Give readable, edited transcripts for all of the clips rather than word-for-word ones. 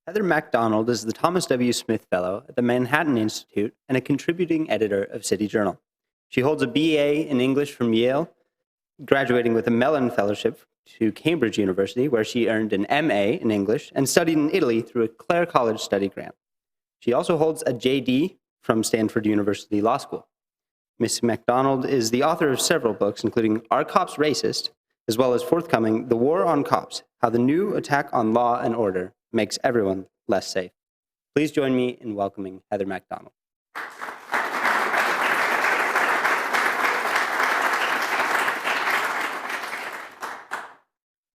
Heather MacDonald is the Thomas W. Smith Fellow at the Manhattan Institute and a contributing editor of City Journal. She holds a BA in English from Yale, graduating with a Mellon Fellowship to Cambridge University, where she earned an MA in English and studied in Italy through a Clare College study grant. She also holds a JD from Stanford University Law School. Ms. MacDonald is the author of several books, including Are Cops Racist?, as well as forthcoming The War on Cops, How the New Attack on Law and Order Makes Everyone Less Safe. Please join me in welcoming Heather MacDonald.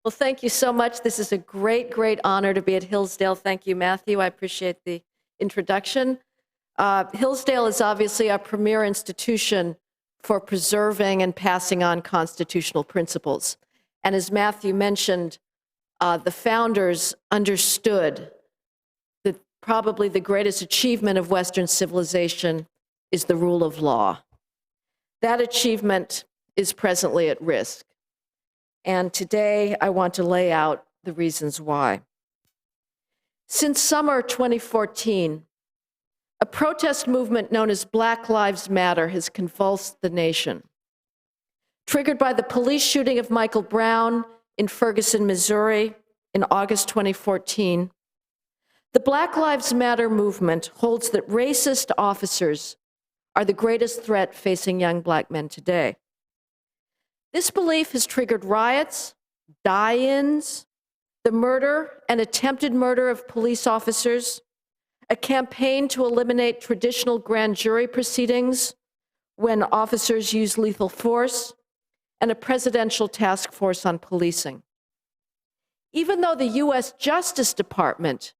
Well, thank you so much. This is a great, great honor to be at Hillsdale. Thank you, Matthew. I appreciate the introduction. Hillsdale is obviously our premier institution for preserving and passing on constitutional principles. And as Matthew mentioned, the founders understood that probably the greatest achievement of Western civilization is the rule of law. That achievement is presently at risk. And today I want to lay out the reasons why. Since summer 2014, a protest movement known as Black Lives Matter has convulsed the nation. Triggered by the police shooting of Michael Brown in Ferguson, Missouri in August 2014, the Black Lives Matter movement holds that racist officers are the greatest threat facing young Black men today. This belief has triggered riots, die-ins, the murder and attempted murder of police officers, a campaign to eliminate traditional grand jury proceedings when officers use lethal force, and a presidential task force on policing. Even though the U.S. Justice Department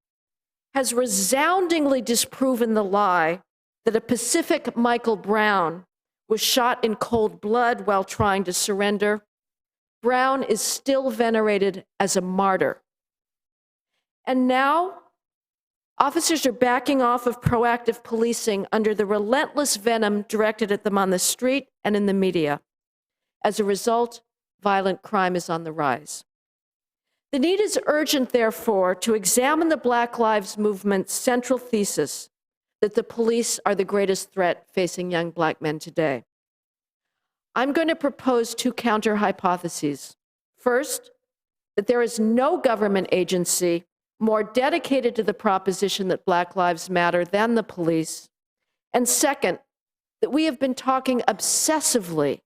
has resoundingly disproven the lie that a Pacific Michael Brown was shot in cold blood while trying to surrender, Brown is still venerated as a martyr. And now, officers are backing off of proactive policing under the relentless venom directed at them on the street and in the media. As a result, violent crime is on the rise. The need is urgent, therefore, to examine the Black Lives Movement's central thesis that the police are the greatest threat facing young Black men today. I'm going to propose two counter-hypotheses. First, that there is no government agency more dedicated to the proposition that Black Lives Matter than the police. And second, that we have been talking obsessively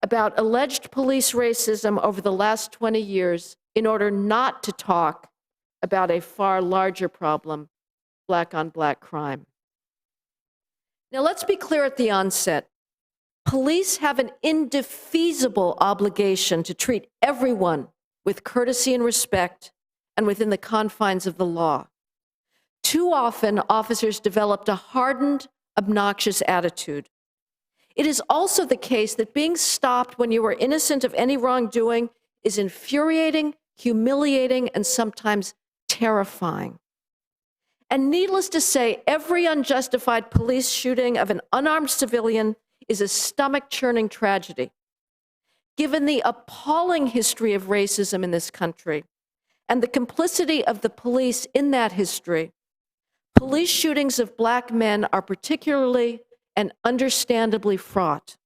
about alleged police racism over the last 20 years in order not to talk about a far larger problem, Black-on-Black crime. Now, let's be clear at the onset. Police have an indefeasible obligation to treat everyone with courtesy and respect and within the confines of the law. Too often, officers developed a hardened, obnoxious attitude. It is also the case that being stopped when you are innocent of any wrongdoing is infuriating, humiliating, and sometimes terrifying. And needless to say, every unjustified police shooting of an unarmed civilian is a stomach-churning tragedy. Given the appalling history of racism in this country and the complicity of the police in that history, police shootings of Black men are particularly and understandably fraught.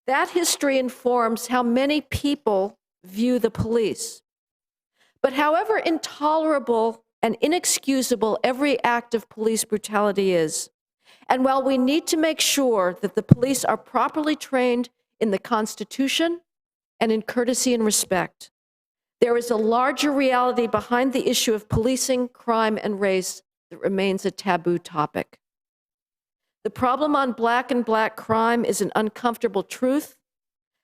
That history informs how many people view the police. But however intolerable and inexcusable every act of police brutality is, and while we need to make sure that the police are properly trained in the Constitution and in courtesy and respect, there is a larger reality behind the issue of policing, crime, and race that remains a taboo topic. The problem on Black crime is an uncomfortable truth,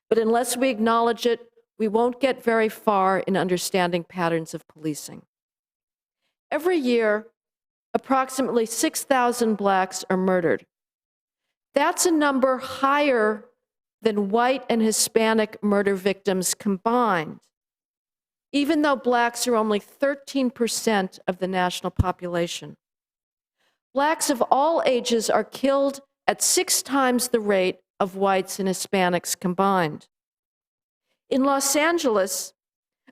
but unless we acknowledge it, we won't get very far in understanding patterns of policing. Every year, approximately 6,000 Blacks are murdered. That's a number higher than white and Hispanic murder victims combined, even though Blacks are only 13% of the national population. Blacks of all ages are killed at 6 times the rate of whites and Hispanics combined. In Los Angeles,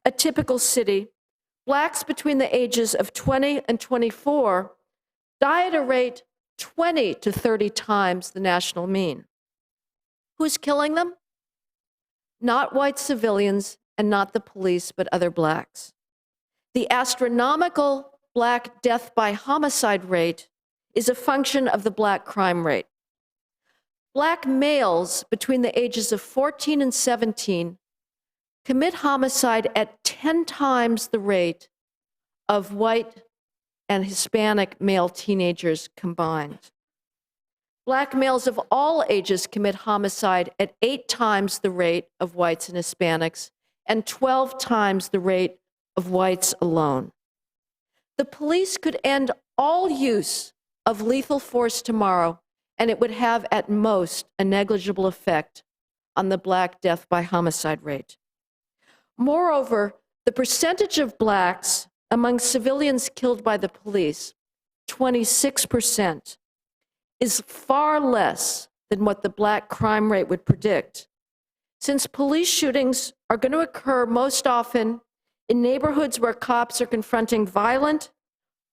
a typical city, blacks between the ages of 20 and 24 die at a rate 20 to 30 times the national mean. Who's killing them? Not white civilians and not the police, but other blacks. The astronomical black death by homicide rate is a function of the black crime rate. Black males between the ages of 14 and 17 commit homicide at 10 times the rate of white and Hispanic male teenagers combined. Black males of all ages commit homicide at 8 times the rate of whites and Hispanics and 12 times the rate of whites alone. The police could end all use of lethal force tomorrow, and it would have at most a negligible effect on the black death by homicide rate. Moreover, the percentage of blacks among civilians killed by the police, 26%, is far less than what the black crime rate would predict, since police shootings are going to occur most often in neighborhoods where cops are confronting violent,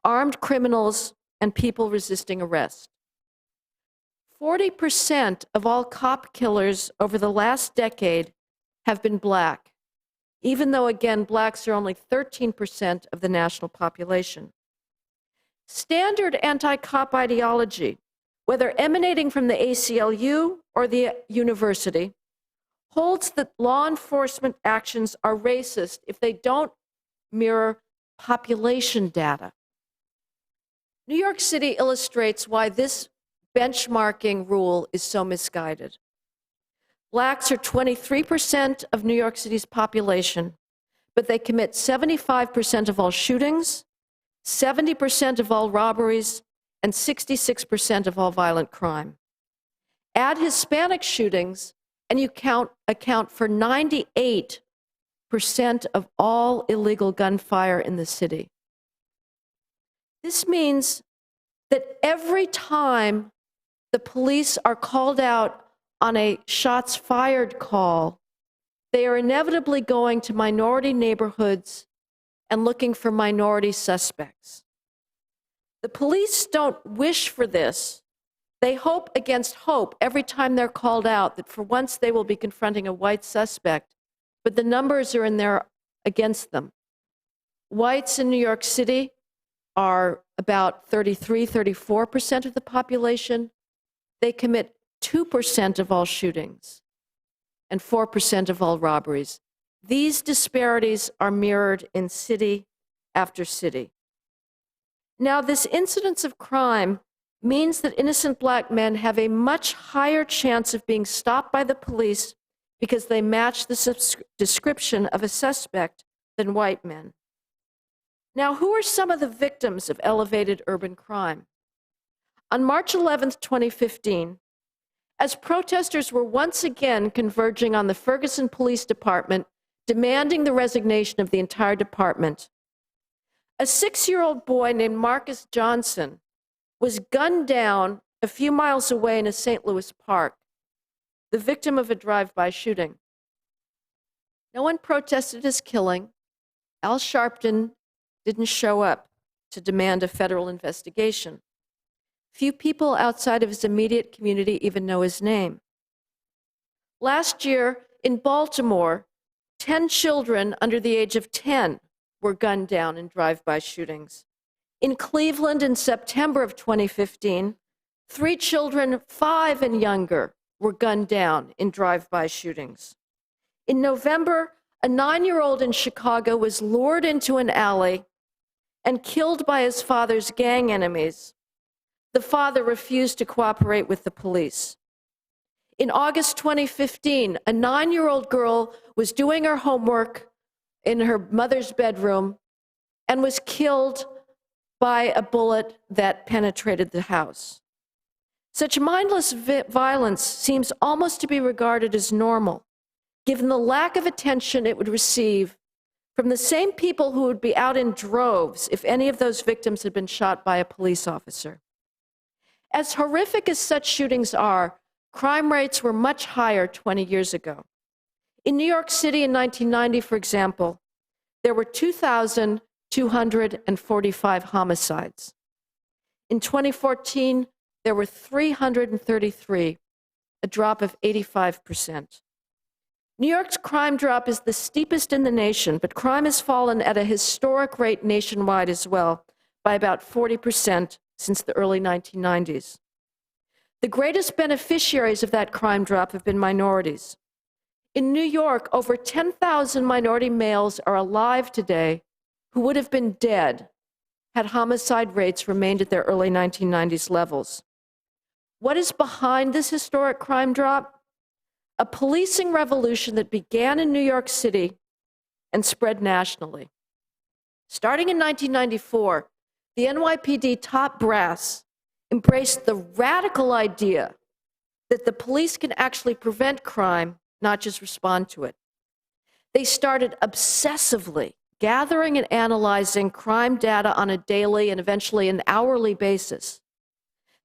armed criminals and people resisting arrest. 40% of all cop killers over the last decade have been black, even though, again, blacks are only 13% of the national population. Standard anti-cop ideology, whether emanating from the ACLU or the university, holds that law enforcement actions are racist if they don't mirror population data. New York City illustrates why this benchmarking rule is so misguided. Blacks are 23% of New York City's population, but they commit 75% of all shootings, 70% of all robberies, and 66% of all violent crime. Add Hispanic shootings, and you account for 98% of all illegal gunfire in the city. This means that every time the police are called out on a shots fired call, they are inevitably going to minority neighborhoods and looking for minority suspects. The police don't wish for this. They hope against hope every time they're called out that for once they will be confronting a white suspect, but the numbers are in there against them. Whites in New York City are about 33, 34% of the population. They commit 2% of all shootings and 4% of all robberies. These disparities are mirrored in city after city. Now, this incidence of crime means that innocent black men have a much higher chance of being stopped by the police because they match the description of a suspect than white men. Now, who are some of the victims of elevated urban crime? On March 11th, 2015, as protesters were once again converging on the Ferguson Police Department, demanding the resignation of the entire department, a 6-year-old boy named Marcus Johnson was gunned down a few miles away in a St. Louis park, the victim of a drive-by shooting. No one protested his killing. Al Sharpton didn't show up to demand a federal investigation. Few people outside of his immediate community even know his name. Last year in Baltimore, 10 children under the age of 10 were gunned down in drive-by shootings. In Cleveland in September of 2015, 3 children 5 and younger were gunned down in drive-by shootings. In November, a 9-year-old in Chicago was lured into an alley and killed by his father's gang enemies. The father refused to cooperate with the police. In August 2015, a 9-year-old girl was doing her homework in her mother's bedroom and was killed by a bullet that penetrated the house. Such mindless violence seems almost to be regarded as normal, given the lack of attention it would receive from the same people who would be out in droves if any of those victims had been shot by a police officer. As horrific as such shootings are, crime rates were much higher 20 years ago. In New York City in 1990, for example, there were 245 homicides. In 2014, there were 333, a drop of 85%. New York's crime drop is the steepest in the nation, but crime has fallen at a historic rate nationwide as well, by about 40% since the early 1990s. The greatest beneficiaries of that crime drop have been minorities. In New York, over 10,000 minority males are alive today who would have been dead had homicide rates remained at their early 1990s levels. What is behind this historic crime drop? A policing revolution that began in New York City and spread nationally. Starting in 1994, the NYPD top brass embraced the radical idea that the police can actually prevent crime, not just respond to it. They started obsessively gathering and analyzing crime data on a daily and eventually an hourly basis.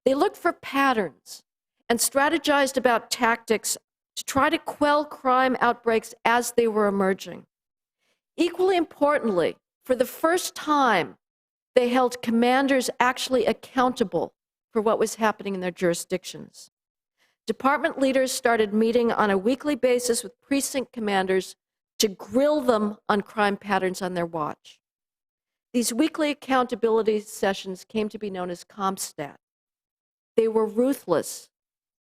They looked for patterns and strategized about tactics to try to quell crime outbreaks as they were emerging. Equally importantly, for the first time, they held commanders actually accountable for what was happening in their jurisdictions. Department leaders started meeting on a weekly basis with precinct commanders to grill them on crime patterns on their watch. These weekly accountability sessions came to be known as CompStat. They were ruthless,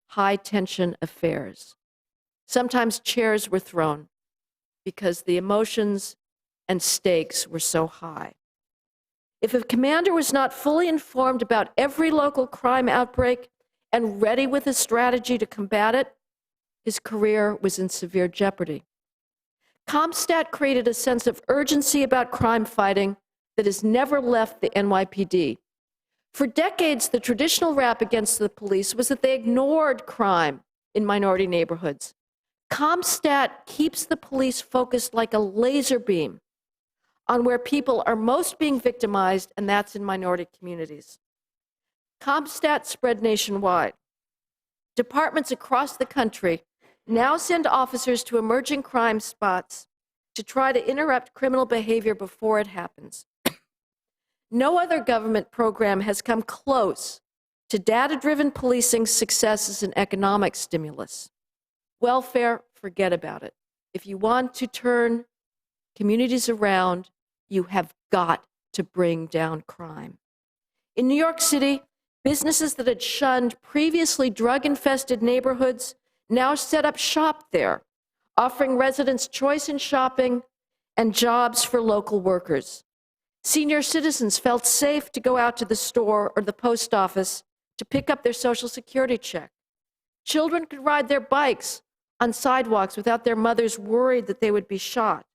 high-tension affairs. Sometimes chairs were thrown because the emotions and stakes were so high. If a commander was not fully informed about every local crime outbreak and ready with a strategy to combat it, his career was in severe jeopardy. CompStat created a sense of urgency about crime fighting that has never left the NYPD. For decades, the traditional rap against the police was that they ignored crime in minority neighborhoods. CompStat keeps the police focused like a laser beam on where people are most being victimized, and that's in minority communities. CompStat spread nationwide. Departments across the country now send officers to emerging crime spots to try to interrupt criminal behavior before it happens. No other government program has come close to data-driven policing's success as an economic stimulus. Welfare, forget about it. If you want to turn communities around, you have got to bring down crime. In New York City, businesses that had shunned previously drug-infested neighborhoods now set up shop there, offering residents choice in shopping and jobs for local workers. Senior citizens felt safe to go out to the store or the post office to pick up their Social Security check. Children could ride their bikes on sidewalks without their mothers worried that they would be shot.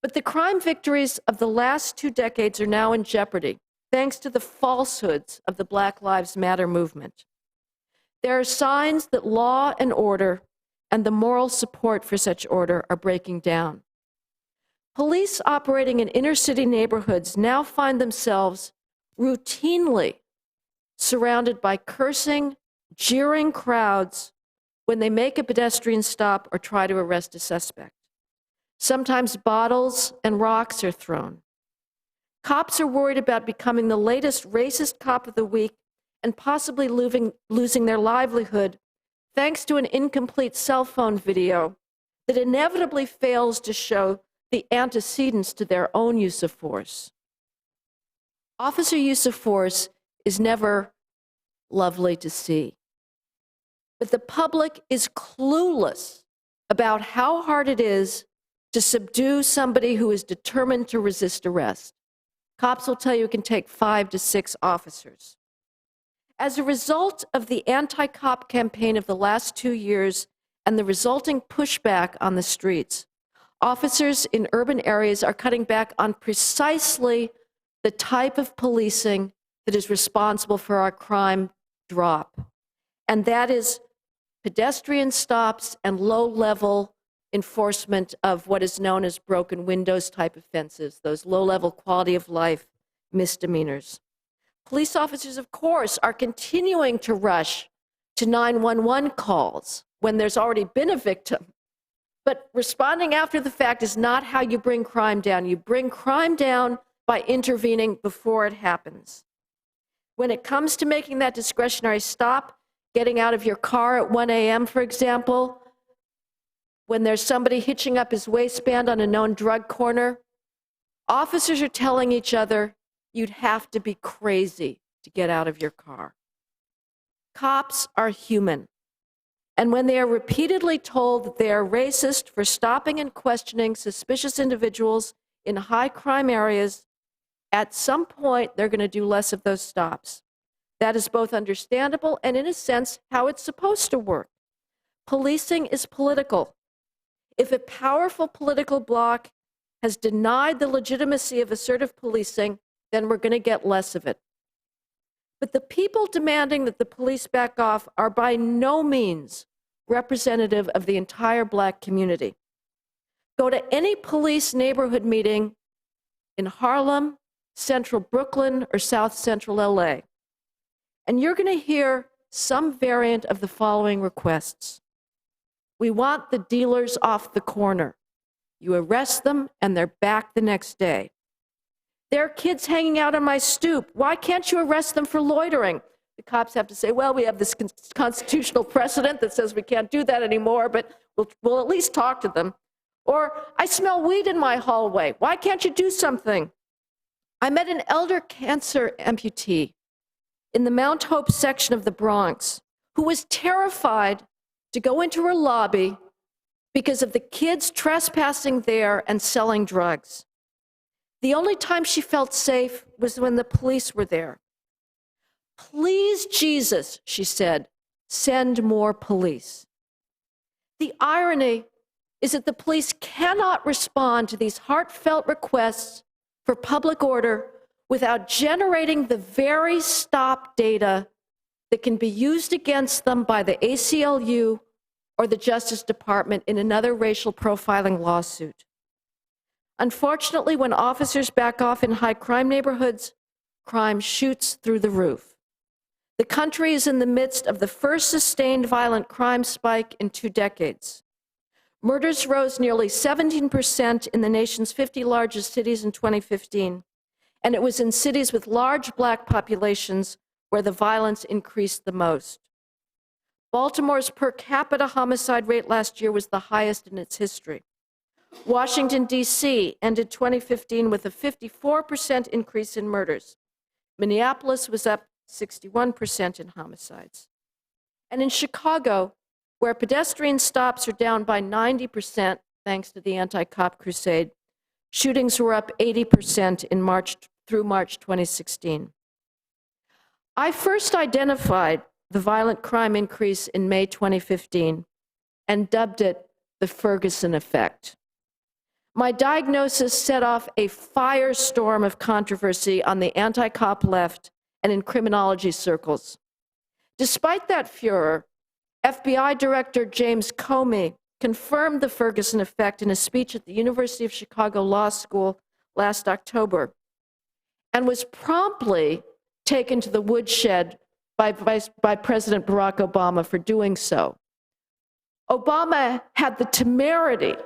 But the crime victories of the last 2 decades are now in jeopardy, thanks to the falsehoods of the Black Lives Matter movement. There are signs that law and order and the moral support for such order are breaking down. Police operating in inner-city neighborhoods now find themselves routinely surrounded by cursing, jeering crowds when they make a pedestrian stop or try to arrest a suspect. Sometimes bottles and rocks are thrown. Cops are worried about becoming the latest racist cop of the week and possibly losing their livelihood thanks to an incomplete cell phone video that inevitably fails to show the antecedents to their own use of force. Officer use of force is never lovely to see. But the public is clueless about how hard it is to subdue somebody who is determined to resist arrest. Cops will tell you it can take 5 to 6 officers. As a result of the anti-cop campaign of the last 2 years and the resulting pushback on the streets, officers in urban areas are cutting back on precisely the type of policing that is responsible for our crime drop. And that is pedestrian stops and low-level enforcement of what is known as broken windows type offenses, those low-level quality of life misdemeanors. Police officers, of course, are continuing to rush to 911 calls when there's already been a victim. But responding after the fact is not how you bring crime down. You bring crime down by intervening before it happens. When it comes to making that discretionary stop, getting out of your car at 1 a.m., for example, when there's somebody hitching up his waistband on a known drug corner, officers are telling each other, you'd have to be crazy to get out of your car. Cops are human. And when they are repeatedly told that they are racist for stopping and questioning suspicious individuals in high crime areas, at some point they're going to do less of those stops. That is both understandable and, in a sense, how it's supposed to work. Policing is political. If a powerful political bloc has denied the legitimacy of assertive policing, then we're going to get less of it. But the people demanding that the police back off are by no means representative of the entire Black community. Go to any police neighborhood meeting in Harlem, Central Brooklyn, or South Central LA, and you're going to hear some variant of the following requests. We want the dealers off the corner. You arrest them, and they're back the next day. There are kids hanging out on my stoop. Why can't you arrest them for loitering? The cops have to say, well, we have this constitutional precedent that says we can't do that anymore, but we'll at least talk to them. Or, I smell weed in my hallway. Why can't you do something? I met an elder cancer amputee in the Mount Hope section of the Bronx who was terrified to go into her lobby because of the kids trespassing there and selling drugs. The only time she felt safe was when the police were there. Please, Jesus, she said, send more police. The irony is that the police cannot respond to these heartfelt requests for public order without generating the very stop data that can be used against them by the ACLU or the Justice Department in another racial profiling lawsuit. Unfortunately, when officers back off in high crime neighborhoods, crime shoots through the roof. The country is in the midst of the first sustained violent crime spike in 2 decades. Murders rose nearly 17% in the nation's 50 largest cities in 2015, and it was in cities with large Black populations where the violence increased the most. Baltimore's per capita homicide rate last year was the highest in its history. Washington, D.C. ended 2015 with a 54% increase in murders. Minneapolis was up 61% in homicides. And in Chicago, where pedestrian stops are down by 90% thanks to the anti-cop crusade, shootings were up 80% through March 2016. I first identified the violent crime increase in May 2015 and dubbed it the Ferguson Effect. My diagnosis set off a firestorm of controversy on the anti-cop left and in criminology circles. Despite that furor, FBI Director James Comey confirmed the Ferguson Effect in a speech at the University of Chicago Law School last October and was promptly taken to the woodshed by President Barack Obama for doing so. Obama had the temerity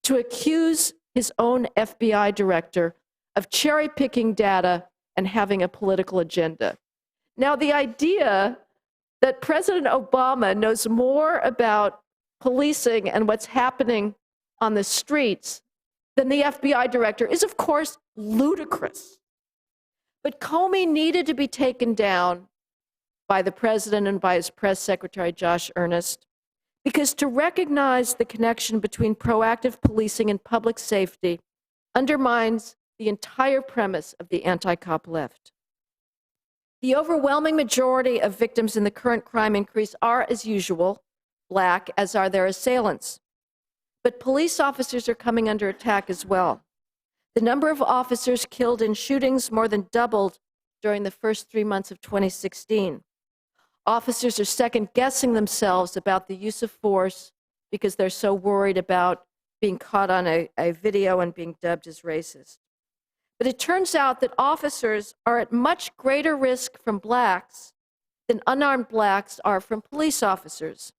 to accuse his own FBI director of cherry-picking data and having a political agenda. Now, the idea that President Obama knows more about policing and what's happening on the streets than the FBI director is, of course, ludicrous. But Comey needed to be taken down by the president and by his press secretary, Josh Earnest, because to recognize the connection between proactive policing and public safety undermines the entire premise of the anti-cop left. The overwhelming majority of victims in the current crime increase are, as usual, Black, as are their assailants. But police officers are coming under attack as well. The number of officers killed in shootings more than doubled during the first 3 months of 2016. Officers are second-guessing themselves about the use of force because they're so worried about being caught on a video and being dubbed as racist. But it turns out that officers are at much greater risk from Blacks than unarmed Blacks are from police officers.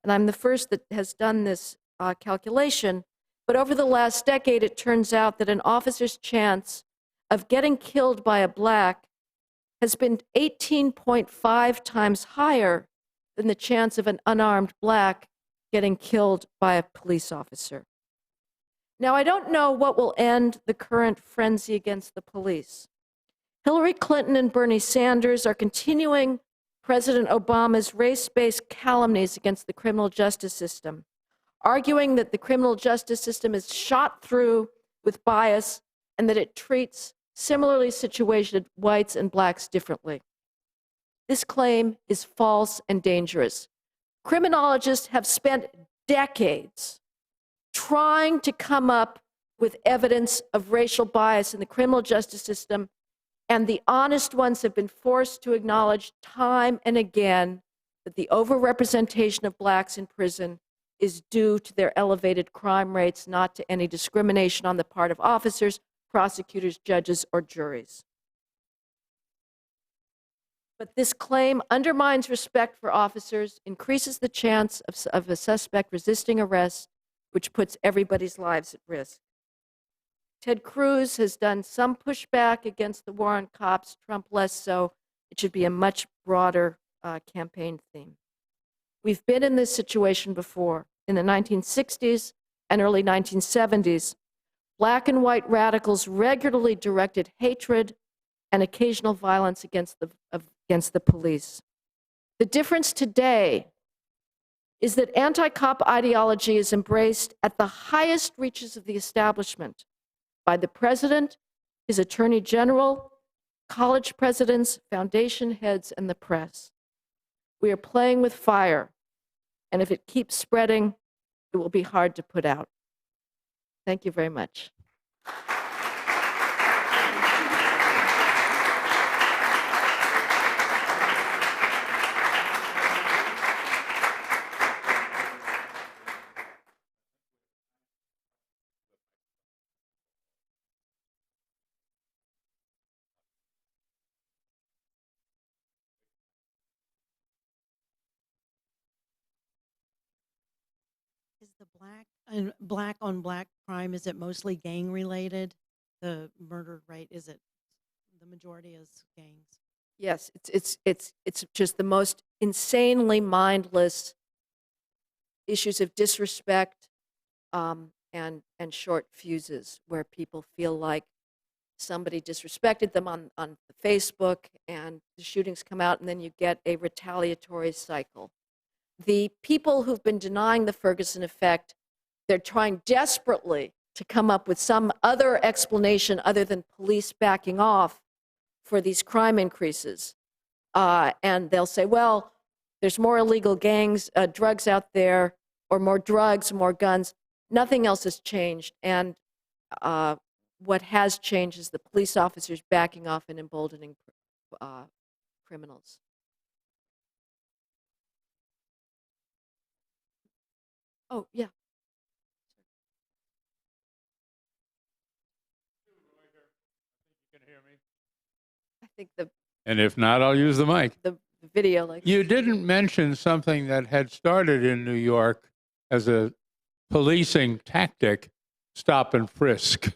And I'm the first that has done this calculation. But over the last decade, it turns out that an officer's chance of getting killed by a black has been 18.5 times higher than the chance of an unarmed black getting killed by a police officer. Now, I don't know what will end the current frenzy against the police. Hillary Clinton and Bernie Sanders are continuing President Obama's race-based calumnies against the criminal justice system, arguing that the criminal justice system is shot through with bias and that it treats similarly situated whites and blacks differently. This claim is false and dangerous. Criminologists have spent decades trying to come up with evidence of racial bias in the criminal justice system, and the honest ones have been forced to acknowledge time and again that the overrepresentation of blacks in prison is due to their elevated crime rates, not to any discrimination on the part of officers, prosecutors, judges, or juries. But this claim undermines respect for officers, increases the chance of a suspect resisting arrest, which puts everybody's lives at risk. Ted Cruz has done some pushback against the war on cops, Trump less so. It should be a much broader campaign theme. We've been in this situation before. In the 1960s and early 1970s, black and white radicals regularly directed hatred and occasional violence against the police. The difference today is that anti-cop ideology is embraced at the highest reaches of the establishment by the president, his attorney general, college presidents, foundation heads, and the press. We are playing with fire, and if it keeps spreading, it will be hard to put out. Thank you very much. Is the black on black crime, is it mostly gang related? The murder rate, is it the majority is gangs? Yes, it's just the most insanely mindless issues of disrespect and short fuses where people feel like somebody disrespected them on Facebook and the shootings come out and then you get a retaliatory cycle. The people who've been denying the Ferguson effect, they're trying desperately to come up with some other explanation other than police backing off for these crime increases. And they'll say, well, there's more illegal gangs, drugs out there, or more drugs, more guns. Nothing else has changed. And what has changed is the police officers backing off and emboldening criminals. Oh, yeah. You can hear me? I think the And if not, I'll use the mic. video, like You didn't mention something that had started in New York as a policing tactic, stop and frisk.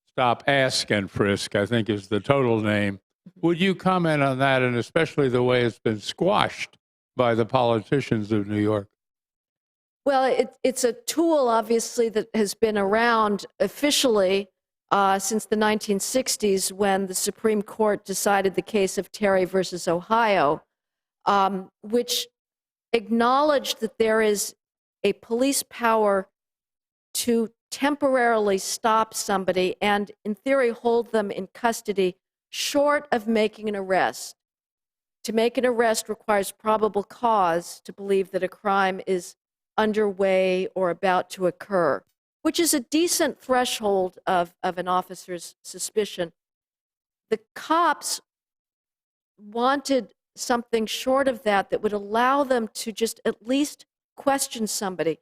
Stop, ask, and frisk, I think is the total name. Would you comment on that, and especially the way it's been squashed by the politicians of New York? Well, it's a tool, obviously, that has been around officially since the 1960s when the Supreme Court decided the case of Terry versus Ohio, which acknowledged that there is a police power to temporarily stop somebody and, in theory, hold them in custody short of making an arrest. To make an arrest requires probable cause to believe that a crime is underway or about to occur, which is a decent threshold of an officer's suspicion. The cops wanted something short of that that would allow them to just at least question somebody.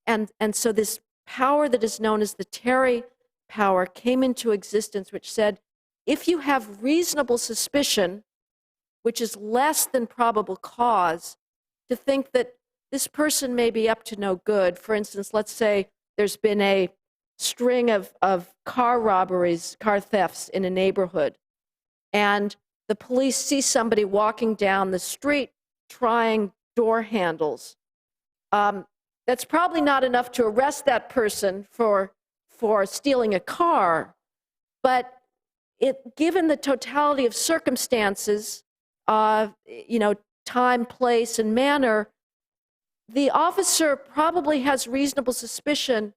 And so this power that is known as the Terry power came into existence, which said, if you have reasonable suspicion, which is less than probable cause, to think that this person may be up to no good. For instance, let's say there's been a string of car robberies, car thefts in a neighborhood, and the police see somebody walking down the street trying door handles. That's probably not enough to arrest that person for stealing a car, but given the totality of circumstances, time, place, and manner, the officer probably has reasonable suspicion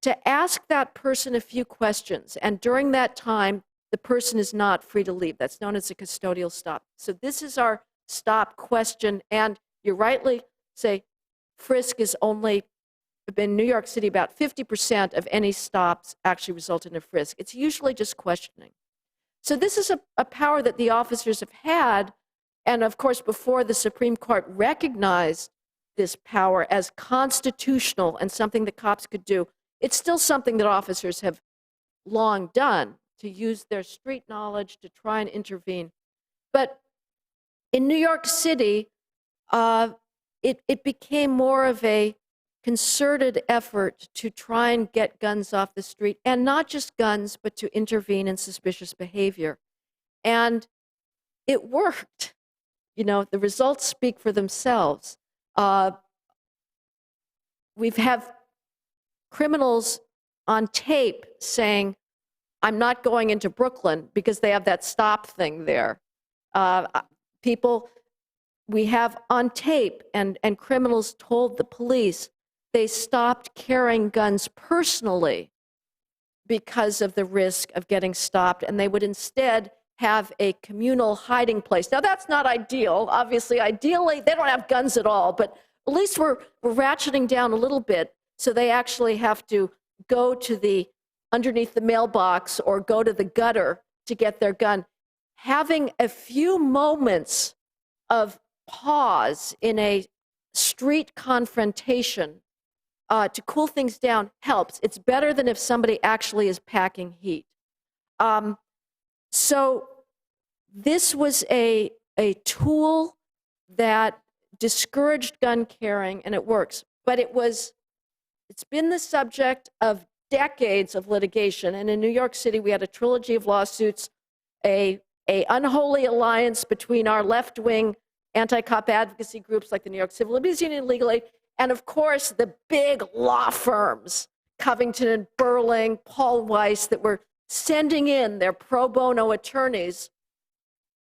to ask that person a few questions. And during that time, the person is not free to leave. That's known as a custodial stop. So this is our stop question. And you rightly say frisk is only, in New York City, about 50% of any stops actually result in a frisk. It's usually just questioning. So this is a power that the officers have had. And of course, before the Supreme Court recognized this power as constitutional and something that cops could do, it's still something that officers have long done, to use their street knowledge to try and intervene. But in New York City, it became more of a concerted effort to try and get guns off the street, and not just guns, but to intervene in suspicious behavior. And it worked. The results speak for themselves. We've have criminals on tape saying, "I'm not going into Brooklyn," because they have that stop thing there. People we have on tape, and criminals told the police they stopped carrying guns personally because of the risk of getting stopped, and they would instead have a communal hiding place. Now, that's not ideal. Obviously, ideally, they don't have guns at all, but at least we're ratcheting down a little bit, so they actually have to go to underneath the mailbox or go to the gutter to get their gun. Having a few moments of pause in a street confrontation to cool things down helps. It's better than if somebody actually is packing heat. So this was a tool that discouraged gun carrying, and it works. But it's been the subject of decades of litigation. And in New York City, we had a trilogy of lawsuits, a unholy alliance between our left-wing anti-cop advocacy groups like the New York Civil Liberties Union and Legal Aid, and of course, the big law firms, Covington and Burling, Paul Weiss, that were sending in their pro bono attorneys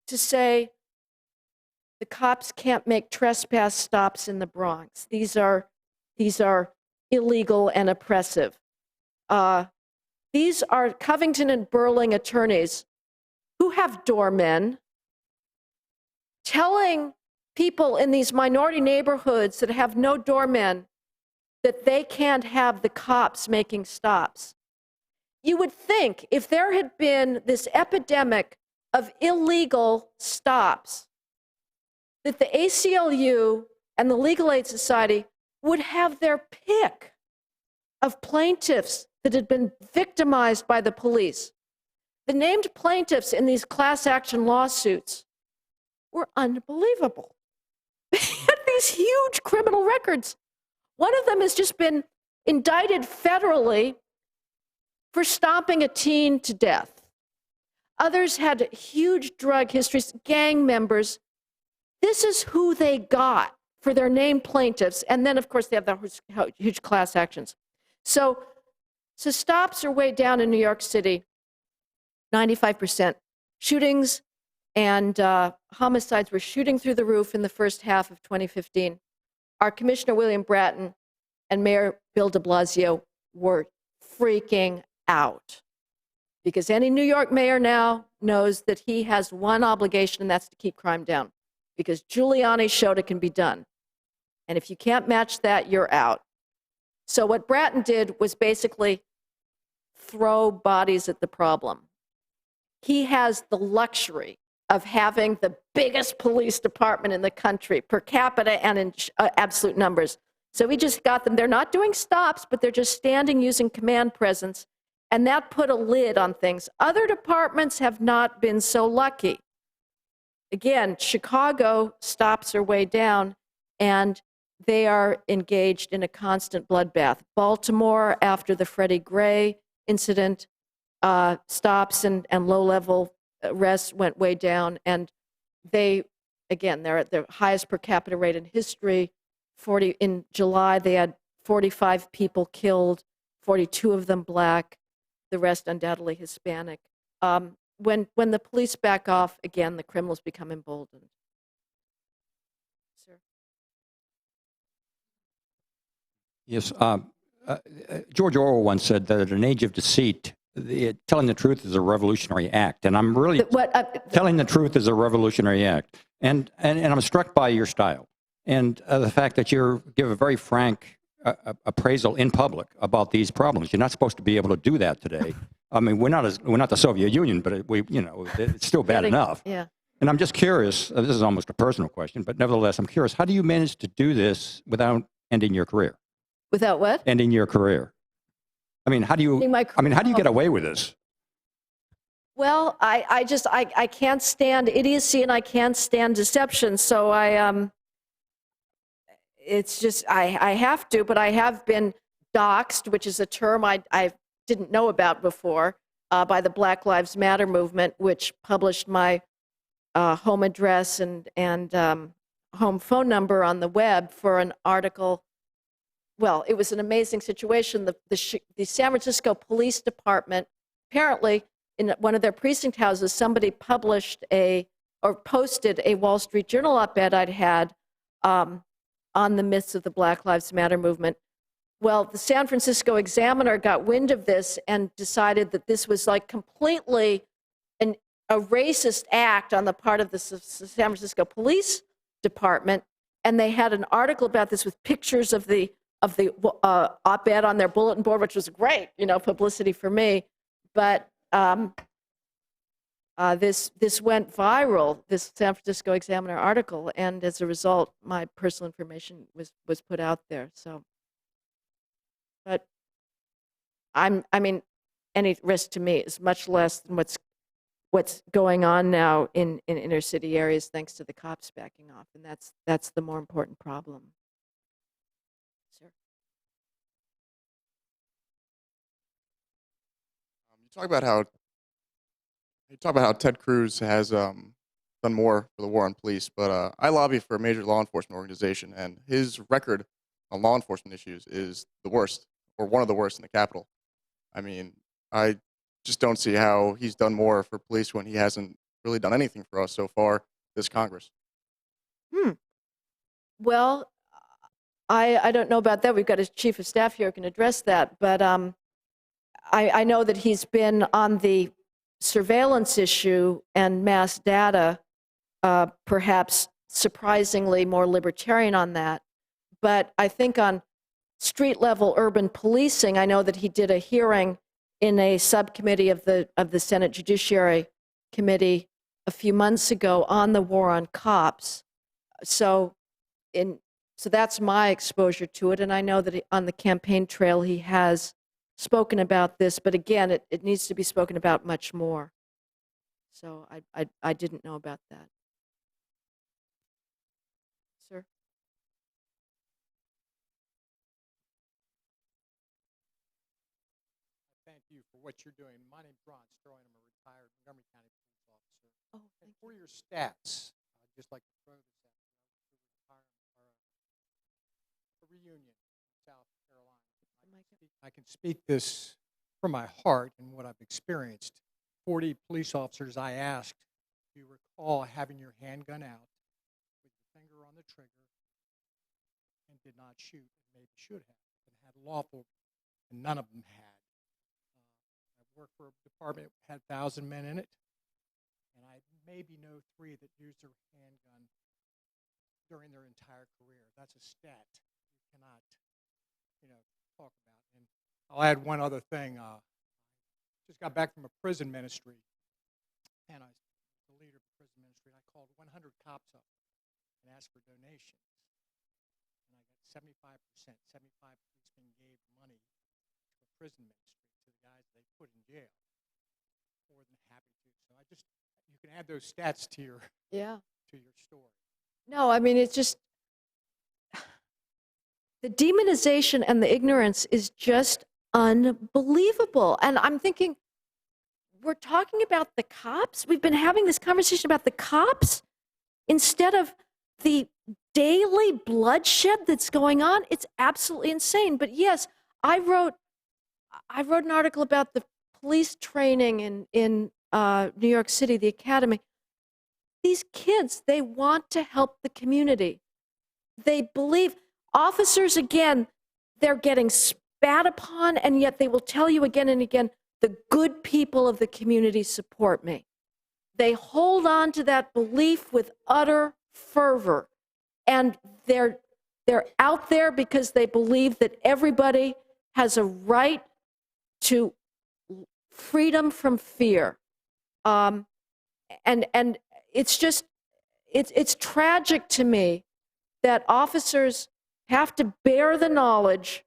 to say, the cops can't make trespass stops in the Bronx. These are illegal and oppressive. These are Covington and Burling attorneys who have doormen telling people in these minority neighborhoods that have no doormen that they can't have the cops making stops. You would think if there had been this epidemic of illegal stops, that the ACLU and the Legal Aid Society would have their pick of plaintiffs that had been victimized by the police. The named plaintiffs in these class action lawsuits were unbelievable. They had these huge criminal records. One of them has just been indicted federally for stomping a teen to death. Others had huge drug histories, gang members. This is who they got for their named plaintiffs. And then, of course, they have the huge class actions. So stops are way down in New York City, 95%. Shootings and homicides were shooting through the roof in the first half of 2015. Our Commissioner William Bratton and Mayor Bill de Blasio were freaking out, because any New York mayor now knows that he has one obligation, and that's to keep crime down, because Giuliani showed it can be done. And if you can't match that, you're out. So what Bratton did was basically throw bodies at the problem. He has the luxury of having the biggest police department in the country, per capita and in absolute numbers. So he just got them. They're not doing stops, but they're just standing using command presence. And that put a lid on things. Other departments have not been so lucky. Again, Chicago stops are way down, and they are engaged in a constant bloodbath. Baltimore, after the Freddie Gray incident, stops and low-level arrests went way down, and they're at their highest per capita rate in history. In July, they had 45 people killed, 42 of them black, the rest undoubtedly Hispanic. When the police back off, again, the criminals become emboldened. Sir? Yes. George Orwell once said that at an age of deceit, telling the truth is a revolutionary act. And I'm really telling the truth is a revolutionary act. And I'm struck by your style and the fact that you give a very frank appraisal in public about these problems. You're not supposed to be able to do that today. I mean, we're not the Soviet Union, but it's still bad enough. Yeah. And I'm just curious. This is almost a personal question, but nevertheless, I'm curious. How do you manage to do this without ending your career? Without what? Ending your career. I mean, how do you get away with this? Well, I can't stand idiocy and I can't stand deception. So it's just, I have to, but I have been doxxed, which is a term I didn't know about before, by the Black Lives Matter movement, which published my home address and home phone number on the web for an article. Well, it was an amazing situation. The San Francisco Police Department, apparently in one of their precinct houses, somebody posted a Wall Street Journal op-ed I'd had on the myths of the Black Lives Matter movement. Well, the San Francisco Examiner got wind of this and decided that this was like completely a racist act on the part of the San Francisco Police Department, and they had an article about this with pictures of the op-ed on their bulletin board, which was great, publicity for me. But this went viral, this San Francisco Examiner article, and as a result, my personal information was put out there. So, but any risk to me is much less than what's going on now in inner city areas, thanks to the cops backing off, and that's the more important problem. Sir. You talk about how Ted Cruz has done more for the war on police, but I lobby for a major law enforcement organization, and his record on law enforcement issues is the worst, or one of the worst in the Capitol. I mean, I just don't see how he's done more for police when he hasn't really done anything for us so far this Congress. Well, I don't know about that. We've got a chief of staff here who can address that, but I know that he's been on the surveillance issue and mass data, perhaps surprisingly more libertarian on that. But I think on street-level urban policing, I know that he did a hearing in a subcommittee of the Senate Judiciary Committee a few months ago on the war on cops. So that's my exposure to it, and I know that on the campaign trail he has spoken about this, but again, it needs to be spoken about much more. So I didn't know about that. Sir? Thank you for what you're doing. My name's Ron Stroy, and I'm a retired Montgomery County police officer. Oh, And for your stats, I'd just like to throw this out there. A reunion in South Carolina. I can speak this from my heart and what I've experienced. 40 police officers I asked, do you recall having your handgun out with your finger on the trigger and did not shoot, and maybe should have, and had lawful, and none of them had. I've worked for a department that had 1,000 men in it, and I maybe know 3 that used their handgun during their entire career. That's a stat you cannot, talk about. And I'll add one other thing. Just got back from a prison ministry, and I was the leader of the prison ministry, and I called 100 cops up and asked for donations. And I got 75%, 75 policemen gave money to a prison ministry, to the guys they put in jail. More than happy to. So you can add those stats to your story. No, I mean, it's just, the demonization and the ignorance is just unbelievable. And I'm thinking, we're talking about the cops? We've been having this conversation about the cops instead of the daily bloodshed that's going on. It's absolutely insane. But yes, I wrote an article about the police training in New York City, the academy. These kids, they want to help the community. They believe officers, again, they're getting spat upon, and yet they will tell you again and again, the good people of the community support me. They hold on to that belief with utter fervor, and they're out there because they believe that everybody has a right to freedom from fear. And it's just, it's tragic to me that officers have to bear the knowledge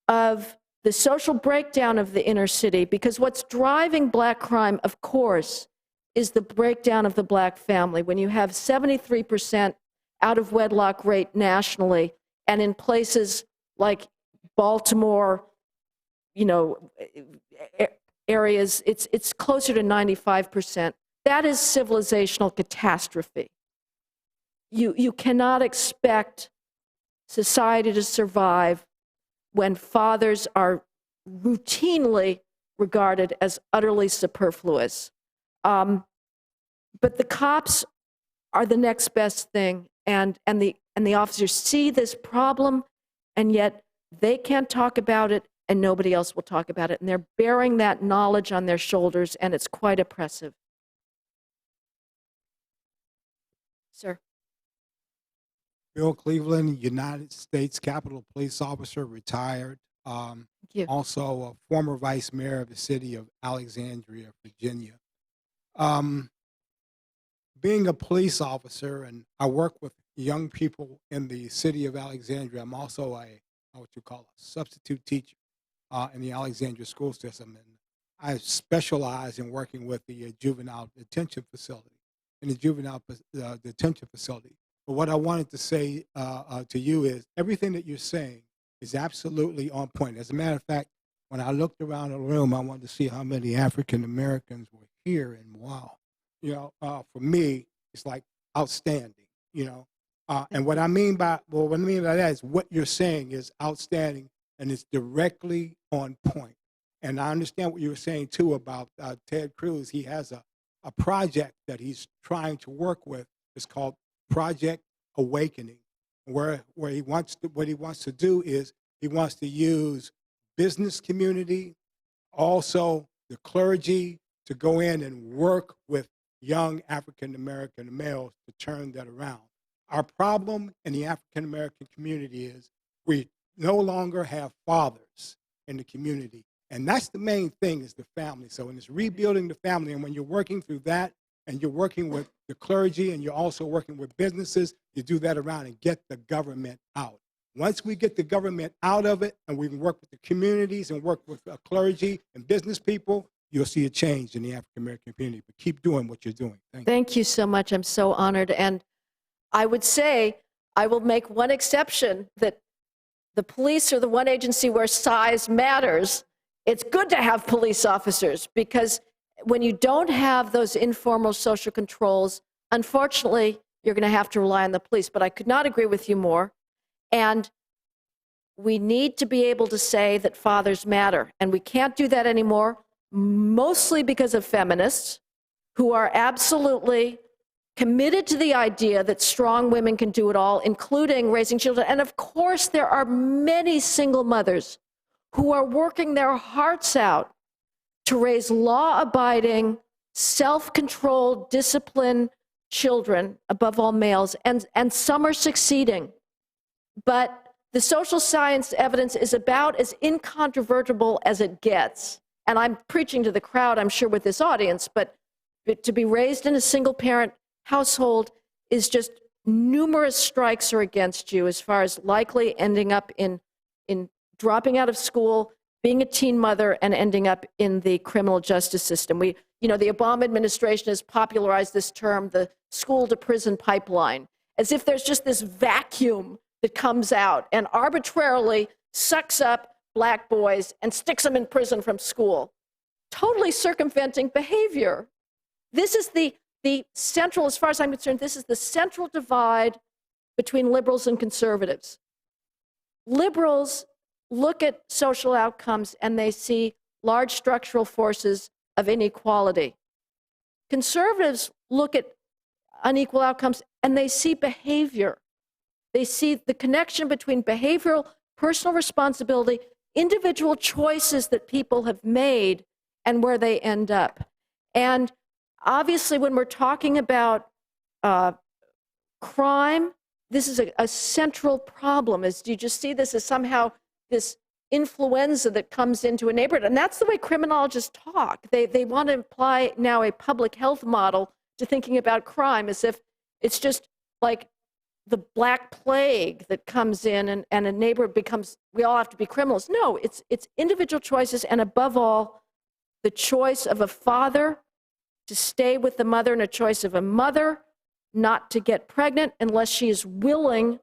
of the social breakdown of the inner city, because what's driving black crime, of course, is the breakdown of the black family. When you have 73% out of wedlock rate nationally, and in places like Baltimore, you know, areas, it's closer to 95%. That is civilizational catastrophe. You cannot expect society to survive when fathers are routinely regarded as utterly superfluous. But the cops are the next best thing, and the officers see this problem, and yet they can't talk about it, and nobody else will talk about it, and they're bearing that knowledge on their shoulders, and it's quite oppressive. Sir. Bill Cleveland, United States Capitol Police Officer, retired. Thank you. Also a former vice mayor of the city of Alexandria, Virginia. Being a police officer, and I work with young people in the city of Alexandria, I'm also what you call a substitute teacher in the Alexandria school system. And I specialize in working with the juvenile detention facility, But what I wanted to say to you is everything that you're saying is absolutely on point. As a matter of fact, when I looked around the room, I wanted to see how many African Americans were here, and wow, for me, it's like outstanding, And what I mean by that is what you're saying is outstanding, and it's directly on point. And I understand what you were saying too about Ted Cruz. He has a project that he's trying to work with. It's called Project Awakening, where what he wants to do is he wants to use business community, also the clergy, to go in and work with young African American males to turn that around. Our problem in the African American community is we no longer have fathers in the community, and that's the main thing, is the family. So when it's rebuilding the family, and when you're working through that, and you're working with the clergy, and you're also working with businesses, you do that around and get the government out. Once we get the government out of it, and we can work with the communities and work with clergy and business people, you'll see a change in the African American community. But keep doing what you're doing. Thank you so much. I'm so honored. And I would say I will make one exception, that the police are the one agency where size matters. It's good to have police officers, because when you don't have those informal social controls, unfortunately, you're going to have to rely on the police. But I could not agree with you more. And we need to be able to say that fathers matter. And we can't do that anymore, mostly because of feminists who are absolutely committed to the idea that strong women can do it all, including raising children. And of course, there are many single mothers who are working their hearts out to raise law-abiding, self-controlled, disciplined children, above all males, and some are succeeding. But the social science evidence is about as incontrovertible as it gets. And I'm preaching to the crowd, I'm sure, with this audience, but to be raised in a single-parent household is just numerous strikes are against you as far as likely ending up in dropping out of school, being a teen mother, and ending up in the criminal justice system. The Obama administration has popularized this term, the school to prison pipeline, as if there's just this vacuum that comes out and arbitrarily sucks up black boys and sticks them in prison from school. Totally circumventing behavior. This is the central, as far as I'm concerned, this is the central divide between liberals and conservatives. Liberals look at social outcomes and they see large structural forces of inequality. Conservatives look at unequal outcomes and they see behavior. They see the connection between behavioral, personal responsibility, individual choices that people have made, and where they end up. And obviously, when we're talking about crime, this is a central problem. Is you just see this as somehow this influenza that comes into a neighborhood. And that's the way criminologists talk. They want to apply now a public health model to thinking about crime as if it's just like the Black Plague that comes in and a neighborhood becomes, we all have to be criminals. No, it's individual choices, and above all, the choice of a father to stay with the mother and a choice of a mother not to get pregnant unless she is willing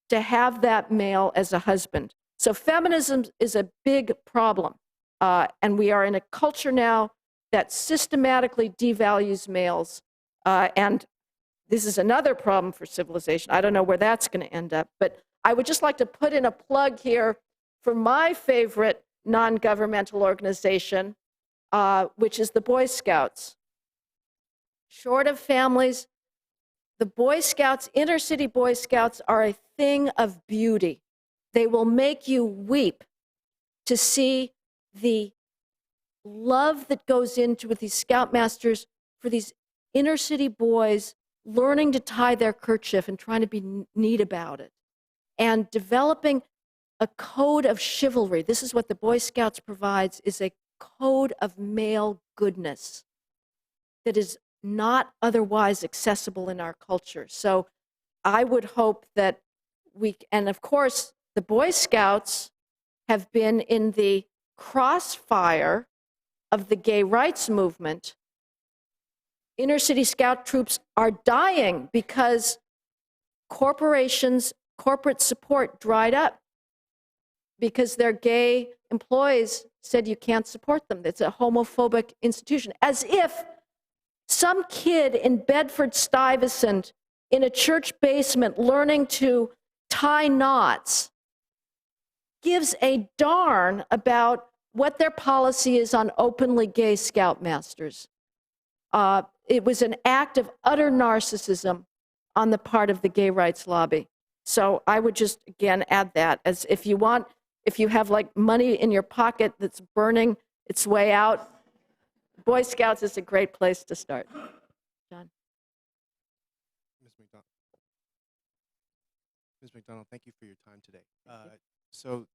to have that male as a husband. So feminism is a big problem. And we are in a culture now that systematically devalues males. And this is another problem for civilization. I don't know where that's going to end up. But I would just like to put in a plug here for my favorite non-governmental organization, which is the Boy Scouts. Short of families, the Boy Scouts, inner city Boy Scouts, are a thing of beauty. They will make you weep to see the love that goes into with these scoutmasters for these inner city boys learning to tie their kerchief and trying to be neat about it, and developing a code of chivalry. This is what the Boy Scouts provides, is a code of male goodness that is not otherwise accessible in our culture. So I would hope that and of course, the Boy Scouts have been in the crossfire of the gay rights movement. Inner city scout troops are dying because corporations, corporate support dried up because their gay employees said you can't support them. It's a homophobic institution. As if some kid in Bedford-Stuyvesant in a church basement learning to tie knots gives a darn about what their policy is on openly gay scoutmasters. It was an act of utter narcissism on the part of the gay rights lobby. So I would just, again, add that as if you have like money in your pocket that's burning its way out, Boy Scouts is a great place to start. John. Ms. McDonald, thank you for your time today. So,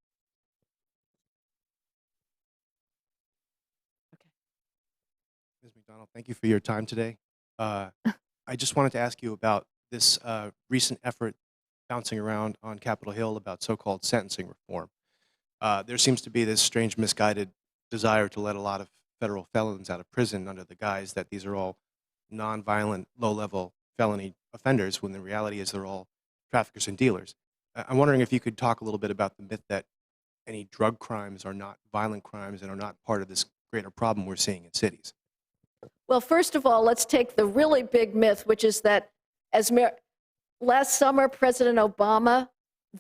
Ms. McDonald, thank you for your time today. I just wanted to ask you about this recent effort bouncing around on Capitol Hill about so-called sentencing reform. There seems to be this strange, misguided desire to let a lot of federal felons out of prison under the guise that these are all nonviolent, low-level felony offenders, when the reality is they're all traffickers and dealers. I'm wondering if you could talk a little bit about the myth that any drug crimes are not violent crimes and are not part of this greater problem we're seeing in cities. Well, first of all, let's take the really big myth, which is that last summer, President Obama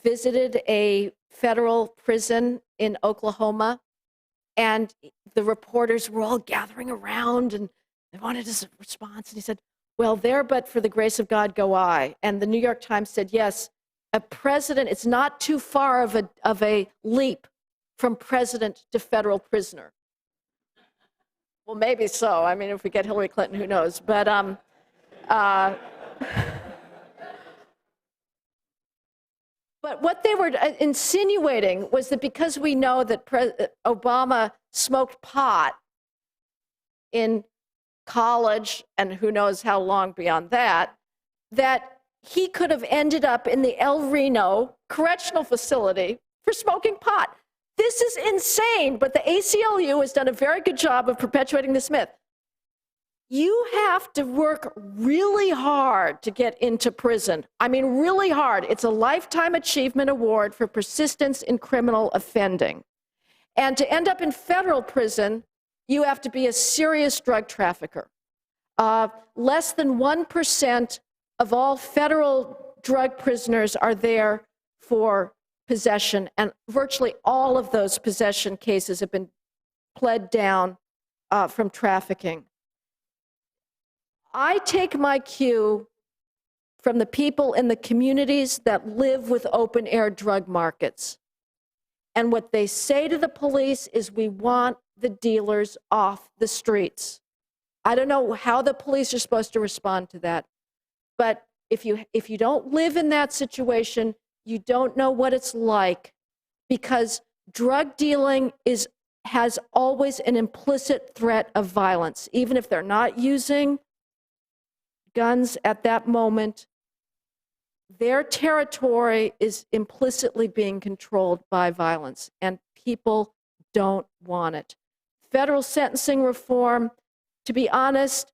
visited a federal prison in Oklahoma, and the reporters were all gathering around, and they wanted his response. And he said, well, there but for the grace of God go I. And the New York Times said, yes, a president, it's not too far of a leap from president to federal prisoner. Well, maybe so. I mean, if we get Hillary Clinton, who knows? But but what they were insinuating was that because we know that Obama smoked pot in college, and who knows how long beyond that, that he could have ended up in the El Reno Correctional Facility for smoking pot. This is insane, but the ACLU has done a very good job of perpetuating this myth. you have to work really hard to get into prison. I mean, really hard. It's a lifetime achievement award for persistence in criminal offending. And to end up in federal prison, you have to be a serious drug trafficker. Less than 1% of all federal drug prisoners are there for possession, and virtually all of those possession cases have been pled down from trafficking. I take my cue from the people in the communities that live with open-air drug markets. And what they say to the police is, we want the dealers off the streets. I don't know how the police are supposed to respond to that. But if you don't live in that situation, you don't know what it's like, because drug dealing has always an implicit threat of violence. Even if they're not using guns at that moment, their territory is implicitly being controlled by violence, and people don't want it. Federal sentencing reform, to be honest,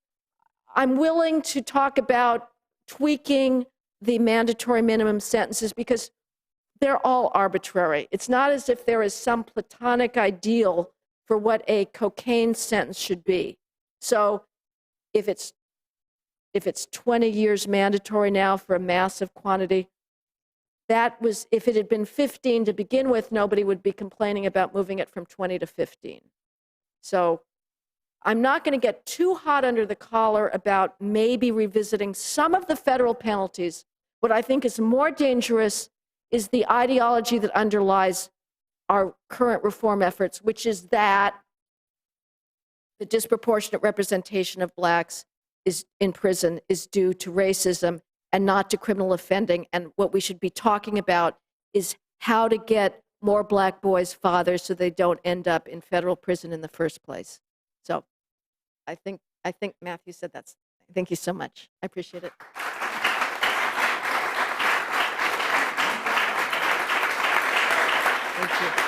I'm willing to talk about tweaking the mandatory minimum sentences because they're all arbitrary. It's not as if there is some platonic ideal for what a cocaine sentence should be. So if it's 20 years mandatory now for a massive quantity, if it had been 15 to begin with, nobody would be complaining about moving it from 20 to 15. So I'm not going to get too hot under the collar about maybe revisiting some of the federal penalties. What I think is more dangerous is the ideology that underlies our current reform efforts, which is that the disproportionate representation of blacks in prison is due to racism and not to criminal offending. And what we should be talking about is how to get more black boys fathers so they don't end up in federal prison in the first place. So I think Matthew said that's. Thank you so much. I appreciate it. Thank you.